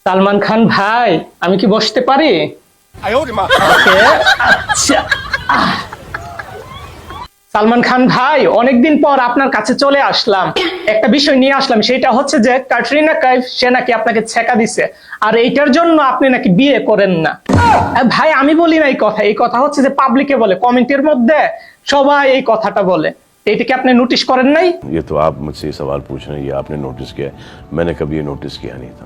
সালমান খান ভাই, আমি কি বসতে পারি? ওকে, আচ্ছা। সালমান খান ভাই, অনেকদিন পর আপনার কাছে চলে আসলাম, একটা বিষয় নিয়ে আসলাম। সেটা হচ্ছে যে ক্যাটরিনা কাইফ সে নাকি আপনাকে ছেকা দিছে, আর এইটার জন্য আপনি নাকি বিয়ে করেন না। ভাই আমি বলি না এই কথা, এই কথা হচ্ছে যে পাবলিকে বলে, কমেন্টের মধ্যে সবাই এই কথাটা বলে। এটা কি আপনি নোটিশ করেন নাই? ये तो आप मुझसे सवाल पूछ रहे हैं, ये आपने नोटिस किया है। मैंने कभी ये नोटिस किया नहीं था।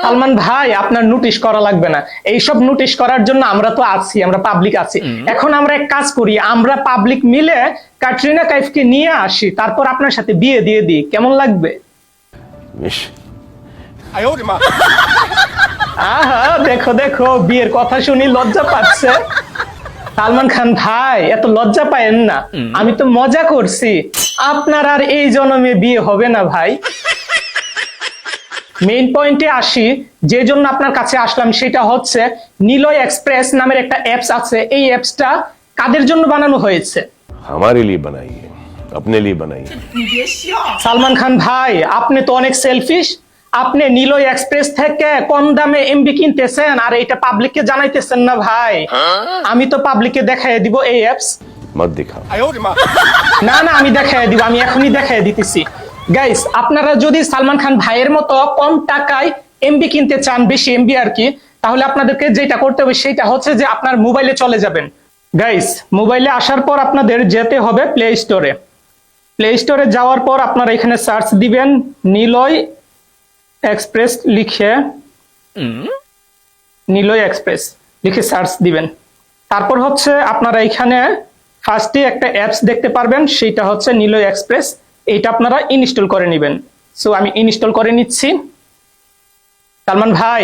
সালমান ভাই, আপনার নোটিশ করা লাগবে না। এইসব নোটিশ করার জন্য আমরা তো আছি, আমরা পাবলিক আছি। এখন আমরা এক কাজ করি, আমরা পাবলিক মিলে ক্যাটরিনা কাইফকে নিয়ে আসি, তারপর আপনার সাথে বিয়ে দিয়ে দিই, কেমন লাগবে? इश, আহা, দেখো দেখো, বিয়ের কথা শুনি লজ্জা পাচ্ছে। সালমান খান ভাই, এত লজ্জা পায়েন না, আমি তো মজা করছি। আপনার আর এই জন্মে বিয়ে হবে না ভাই। মেইন পয়েন্টে আসি, যে জন্য আপনার কাছে আসলাম সেটা হচ্ছে নিলয় এক্সপ্রেস নামের একটা অ্যাপস আছে। এই অ্যাপসটা কাদের জন্য বানানো হয়েছে? हमारे लिए बनाइए, अपने लिए बनाइए। সালমান খান ভাই, আপনি তো অনেক সেলফিশ। আপনি নিলয় এক্সপ্রেস থেকে কম দামে এমবি কিনতেছেন আর এটা পাবলিককে জানাইতেছেন না ভাই। আমি তো পাবলিককে দেখাই দিব এই অ্যাপস। मत दिखाओ। না না, আমি দেখাই দিব, আমি এখনই দেখাই দিতেছি। গাইস, আপনারা যদি সালমান খান ভাইয়ের মতো কম টাকায় এমবি কিনতে চান, বেশি এমবি আর কি, তাহলে আপনাদেরকে যেটা করতে হবে সেটা হচ্ছে যে আপনার মোবাইলে চলে যাবেন। গাইস, মোবাইলে আসার পর আপনাদের যেতে হবে প্লে স্টোরে। প্লে স্টোরে যাওয়ার পর আপনারা এখানে সার্চ দিবেন নিলয় এক্সপ্রেস লিখে, নিলয় এক্সপ্রেস লিখে সার্চ দিবেন। তারপর হচ্ছে আপনারা এখানে ফার্স্টে একটা অ্যাপস দেখতে পারবেন, সেটা হচ্ছে নিলয় এক্সপ্রেস। এইটা আপনারা ইনস্টল করে নেবেন। সো আমি ইনস্টল করে নিচ্ছি। সালমান ভাই,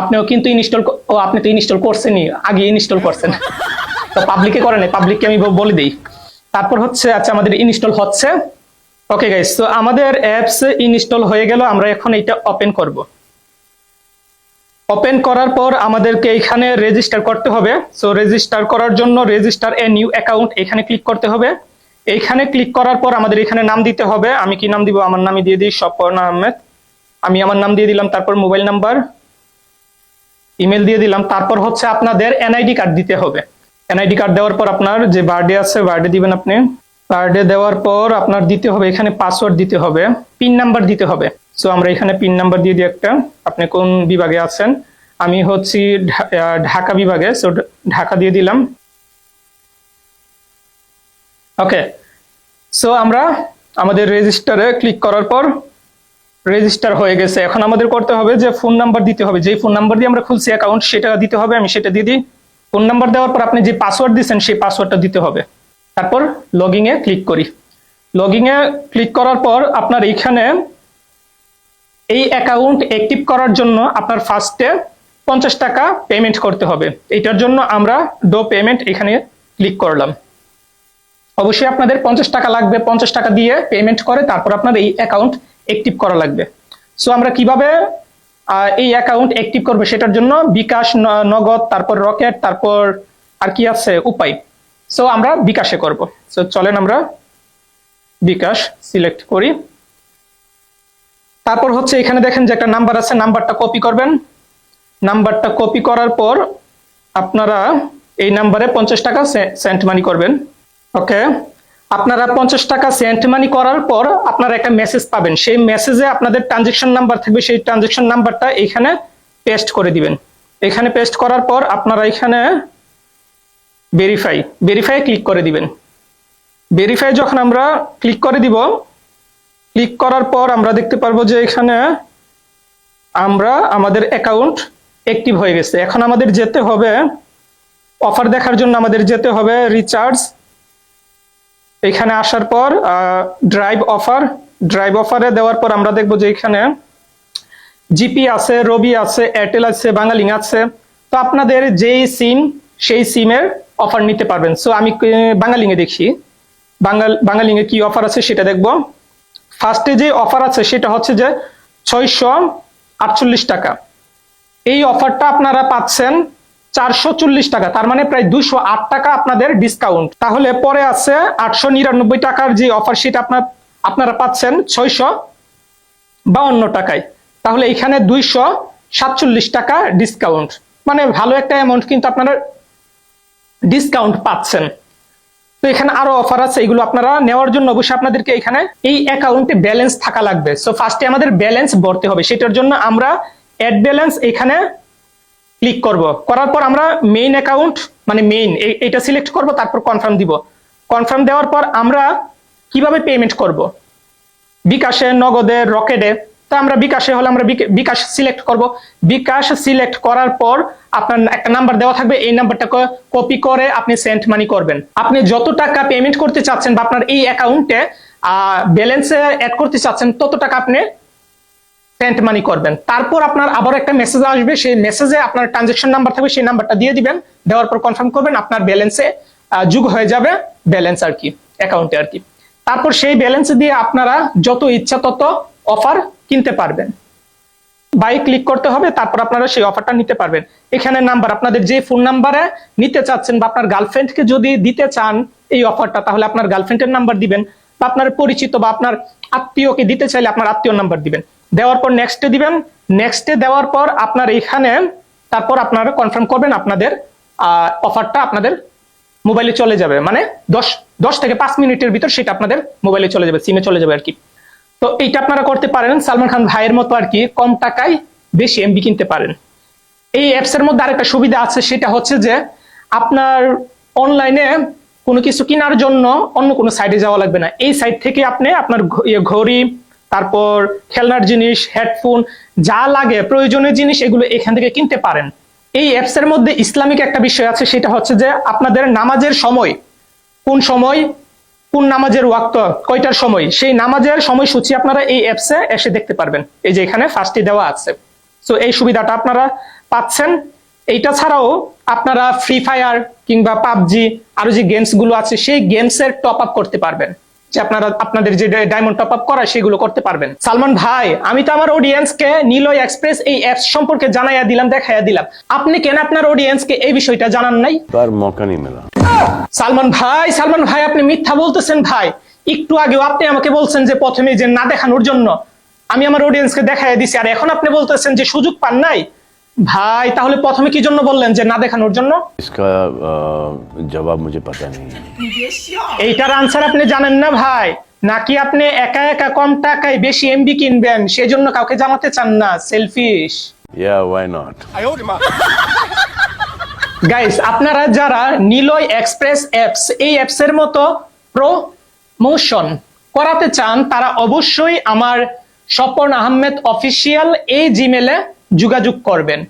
আপনিও কিন্তু ইনস্টল, ও আপনি তো ইনস্টল করছেনই, আগে ইনস্টল করছেন, তো পাবলিকে করেন, পাবলিককে আমি বলে দিই। তারপর হচ্ছে, আচ্ছা আমাদের ইনস্টল হচ্ছে। ওকে গাইস, তো আমাদের অ্যাপস ইনস্টল হয়ে গেল। আমরা এখন এটা ওপেন করব। ওপেন করার পর আমাদেরকে এখানে রেজিস্টার করতে হবে। সো রেজিস্টার করার জন্য রেজিস্টার এ নিউ অ্যাকাউন্ট এখানে ক্লিক করতে হবে। এইখানে ক্লিক করার পর আমাদের এখানে নাম দিতে হবে। আমি কি নাম দিব? আমার নামই দিয়ে দিই, স্বপন আহমেদ। আমি আমার নাম দিয়ে দিলাম, তারপর মোবাইল নাম্বার, ইমেল দিয়ে দিলাম। তারপর হচ্ছে আপনাদের এনআইডি কার্ড দিতে হবে। এনআইডি কার্ড দেওয়ার পর আপনার যে বার্থডে আছে বার্থডে দিবেন আপনি। বার্থডে দেওয়ার পর আপনার দিতে হবে এখানে পাসওয়ার্ড দিতে হবে, পিন নাম্বার দিতে হবে। সো আমরা এখানে পিন নাম্বার দিয়ে দিই একটা। আপনি কোন বিভাগে আছেন? আমি হচ্ছি ঢাকা বিভাগে, সো ঢাকা দিয়ে দিলাম। ওকে, সো আমরা আমাদের রেজিস্টারে ক্লিক করার পর রেজিস্টার হয়ে গেছে। এখন আমাদের করতে হবে যে ফোন নাম্বার দিতে হবে, যেই ফোন নাম্বার দিয়ে আমরা খুলছি অ্যাকাউন্ট সেটা দিতে হবে। আমি সেটা দিয়ে দিই। ফোন নাম্বার দেওয়ার পর আপনি যে পাসওয়ার্ড দিচ্ছেন সেই পাসওয়ার্ডটা দিতে হবে। তারপর লগইন এ ক্লিক করি। লগইন এ ক্লিক করার পর আপনার এইখানে এই অ্যাকাউন্ট অ্যাক্টিভ করার জন্য আপনার ফার্স্টে 50 টাকা পেমেন্ট করতে হবে। এটার জন্য আমরা ডো পেমেন্ট এখানে ক্লিক করলাম। অবশ্যই আপনাদের 50 টাকা লাগবে, 50 টাকা দিয়ে পেমেন্ট করে তারপর আপনার এই অ্যাকাউন্ট অ্যাক্টিভ করা লাগবে। সো আমরা কিভাবে এই অ্যাকাউন্ট অ্যাক্টিভ করবে সেটার জন্য বিকাশ, নগদ, তারপর রকেট, তারপর আর কি আছে উপায়। সো আমরা বিকাশে করব। সো চলেন আমরা বিকাশ সিলেক্ট করি। তারপর হচ্ছে এখানে দেখেন যে একটা নাম্বার আছে, নাম্বারটা কপি করবেন। নাম্বারটা কপি করার পর আপনারা এই নাম্বারে 50 টাকা সেন্ট মানি করবেন। ওকে, আপনারা 50 টাকা সেন্ট মানি করার পর আপনারা একটা মেসেজ পাবেন। সেই মেসেজে আপনাদের ট্রানজেকশন নাম্বার থাকবে, সেই ট্রানজেকশন নাম্বারটা এখানে পেস্ট করে দিবেন। এখানে পেস্ট করার পর আপনারা এখানে ভেরিফাই ক্লিক করে দিবেন। ভেরিফাই যখন আমরা ক্লিক করে দিব, ক্লিক করার পর আমরা দেখতে পারবো যে এখানে আমাদের অ্যাকাউন্ট অ্যাক্টিভ হয়ে গেছে। এখন আমাদের যেতে হবে অফার দেখার জন্য, আমাদের যেতে হবে রিচার্জ। এখানে আসার পর ড্রাইভ অফারে দেওয়ার পর আমরা দেখবো যে এখানে জিপি আছে, রবি আছে, এয়ারটেল আছে, বাঙালিং আছে। তো আপনাদের যেই সিম সেই সিমের অফার নিতে পারবেন। সো আমি বাঙালিং এ দেখি, বাঙালিং এ কি অফার আছে সেটা দেখবো। ফার্স্টে যে অফার আছে সেটা হচ্ছে যে 648 টাকা। এই অফারটা আপনারা পাচ্ছেন 440 টাকা, তার মানে প্রায় 208 টাকা আপনাদের ডিসকাউন্ট। তাহলে পরে আছে 899 টাকার যে অফার সেটা আপনারা পাচ্ছেন 652 টাকায়। তাহলে এখানে 200 47 টাকা ডিসকাউন্ট, মানে ভালো একটা অ্যামাউন্ট কিন্তু আপনারা ডিসকাউন্ট পাচ্ছেন। তো এখানে আরো অফার আছে, এগুলো আপনারা নেওয়ার জন্য অবশ্যই আপনাদেরকে এখানে এই অ্যাকাউন্টে ব্যালেন্স থাকা লাগবে। সো ফার্স্টে আমাদের ব্যালেন্স ভরতে হবে, সেটার জন্য আমরা অ্যাড ব্যালেন্স এখানে ক্লিক করব। করার পর আমরা মেইন অ্যাকাউন্ট মানে মেইন এটা সিলেক্ট করব, তারপর কনফার্ম দিব। কনফার্ম দেওয়ার পর আমরা কিভাবে পেমেন্ট করব, বিকাশে, নগদে, রকেটে। তো আমরা বিকাশে হলে আমরা বিকাশ সিলেক্ট করব। বিকাশ সিলেক্ট করার পর আপনার একটা নাম্বার দেওয়া থাকবে, এই নাম্বারটা কপি করে আপনি সেন্ড মানি করবেন। আপনি যত টাকা পেমেন্ট করতে চাচ্ছেন বা আপনার এই অ্যাকাউন্টে ব্যালেন্সে অ্যাড করতে চাচ্ছেন তত টাকা আপনি সেন্ড মানি করবেন। তারপর আপনার আবার একটা মেসেজ আসবে, সেই মেসেজে আপনার ট্রানজাকশন নাম্বার থাকবে, সেই নাম্বারটা দিয়ে দিবেন। দেওয়ার পর কনফার্ম করবেন, আপনার ব্যালেন্সে যোগ হয়ে যাবে ব্যালেন্স আর কি, অ্যাকাউন্টে আর কি। তারপর সেই ব্যালেন্স দিয়ে আপনারা যত ইচ্ছা তত অফার কিনতে পারবেন। বাই ক্লিক করতে হবে, তারপর আপনারা সেই অফারটা নিতে পারবেন। এখানে নাম্বার আপনাদের যে ফোন নাম্বারে নিতে চাচ্ছেন বা আপনার গার্লফ্রেন্ডকে যদি দিতে চান এই অফারটা, তাহলে আপনার গার্লফ্রেন্ডের নাম্বার দিবেন, বা আপনার পরিচিত বা আপনার আত্মীয়কে দিতে চাইলে আপনার আত্মীয় নাম্বার দিবেন। দেওয়ার পর নেক্সটে দিবেন। নেক্সটে দেওয়ার পর আপনার এখানে তারপর আপনারা কনফার্ম করবেন, আপনাদের অফারটা আপনাদের মোবাইলে চলে যাবে, মানে 10 থেকে 5 মিনিটের ভিতর সেটা আপনাদের মোবাইলে চলে যাবে, সিমে চলে যাবে আর কি। তো এইটা আপনারা করতে পারেন সালমান খান ভাইয়ের মতো আর কি, কম টাকায় বেশি এমবি কিনতে পারেন। এই অ্যাপস এর মধ্যে আরেকটা সুবিধা আছে, সেটা হচ্ছে যে আপনার অনলাইনে কোনো কিছু কেনার জন্য অন্য কোনো সাইটে যাওয়া লাগবে না। এই সাইট থেকে আপনি আপনার ঘড়ি, তারপর খেলনার জিনিস, হেডফোন, যা লাগে প্রয়োজনীয় জিনিস এগুলো এখান থেকে কিনতে পারেন। এই অ্যাপস এর মধ্যে ইসলামিক একটা বিষয় আছে, সেটা হচ্ছে যে আপনাদের নামাজের সময় কোন নামাজের ওয়াক্ত কয়টার সময়, সেই নামাজের সময়সূচি আপনারা এই অ্যাপসে এসে দেখতে পারবেন। এই যে এখানে ফার্স্টে দেওয়া আছে। সো এই সুবিধাটা আপনারা পাচ্ছেন। এইটা ছাড়াও আপনারা ফ্রি ফায়ার কিংবা পাবজি আরো যে গেমস গুলো আছে সেই গেমসের টপ আপ করতে পারবেন, যে আপনারা আপনাদের যে ডায়মন্ড টপ আপ করা সেগুলো করতে পারবেন। সালমান ভাই, আমি তো আমার অডিয়েন্সকে নিলয় এক্সপ্রেস এই অ্যাপস সম্পর্কে জানাইয়া দিলাম, দেখাইয়া দিলাম, আপনি কেন আপনার অডিয়েন্সকে এই বিষয়টা জানান নাই? पर मौका नहीं मिला। সালমান ভাই আপনি মিথ্যা বলতেছেন ভাই। একটু আগেও আপনি আমাকে বলছেন যে প্রথমে যে না দেখানোর জন্য আমি আমার অডিয়েন্সকে দেখাইয়া দিছি, আর এখন আপনি বলতেছেন যে সুযোগ পান নাই। ভাই তাহলে প্রথমে কি জন্য বললেন যে না দেখানোর জন্য? इसका जवाब मुझे पता नहीं है। এইটার আনসার আপনি জানেন না ভাই, নাকি আপনি একা একা কম টাকায় বেশি এমবি কিনবেন সেজন্য কাউকে জানাতে চান না? Selfish. Yeah, why not? Guys, আপনারা যারা নিলয় এক্সপ্রেস অ্যাপস এই অ্যাপস এর মতো প্রমোশন করাতে চান তারা অবশ্যই আমার স্বপন আহমেদ অফিসিয়াল এই জিমেলে যোগাযোগ করবেন।